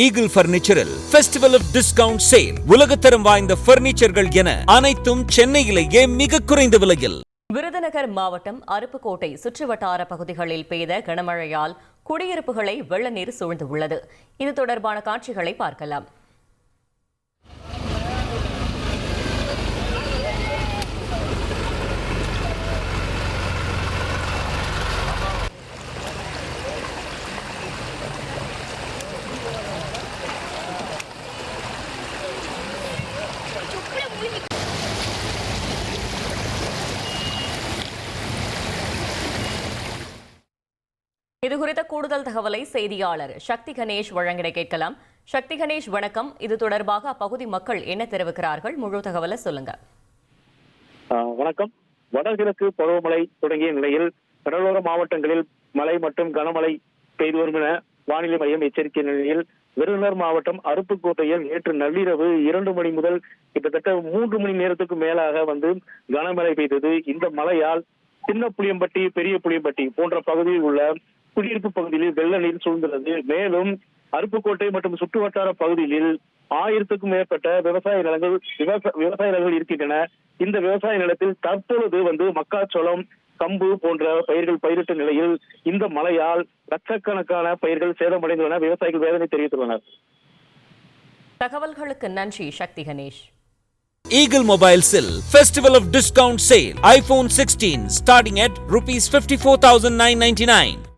Eagle பர்னிச்சரில் festival of discount sale. உலகத்தரம் வாய்ந்த பர்னிச்சர்கள் என அனைத்தும் சென்னையிலேயே மிக குறைந்த விலையில். விருதுநகர் மாவட்டம் அருப்புக்கோட்டை சுற்றுவட்டார பகுதிகளில் பெய்த கனமழையால் குடியிருப்புகளை வெள்ள நீர் சூழ்ந்துள்ளது. இது தொடர்பான காட்சிகளை பார்க்கலாம். இதுகுறித்த கூடுதல் தகவலை செய்தியாளர் சக்தி கணேஷ் வழங்கிட கேட்கலாம். சக்தி கணேஷ், வணக்கம். இது தொடர்பாக அப்பகுதி மக்கள் என்ன தெரிவிக்கிறார்கள்? முழு தகவலை சொல்லுங்க. வணக்கம். வடகிழக்கு பருவமழை தொடங்கிய நிலையில் கடலோர மாவட்டங்களில் மழை மற்றும் கனமழை பெய்து வரும் என வானிலை மையம் எச்சரிக்கை நிலையில் விருதுநகர் மாவட்டம் அருப்புக்கோட்டையில் நேற்று நள்ளிரவு 2 மணி முதல் கிட்டத்தட்ட 3 மணி நேரத்துக்கு மேலாக கனமழை பெய்தது. இந்த மழையால் சின்ன புளியம்பட்டி, பெரிய புளியம்பட்டி போன்ற பகுதியில் உள்ள குடியிருப்பு பகுதியில் வெள்ள நீர் சூழ்ந்துள்ளது. மேலும் அருப்புக்கோட்டை மற்றும் சுற்றுவட்டார பகுதியில் 1000க்கும் மேற்பட்ட விவசாய நிலங்கள் இருக்கின்றன. இந்த விவசாய நிலத்தில் தற்பொழுது மக்காச்சோளம், கம்பு போன்ற பயிர்கள் பயிரிட்ட நிலையில் இந்த மழையால் லட்சக்கணக்கான பயிர்கள் சேதமடைந்துள்ளன. விவசாயிகள் வேதனை தெரிவித்துள்ளனர். தகவல்களுக்கு நன்றி சக்தி Ganesh. Eagle Mobiles Festival of Discount Sale. iPhone 16 starting at ₹54,999.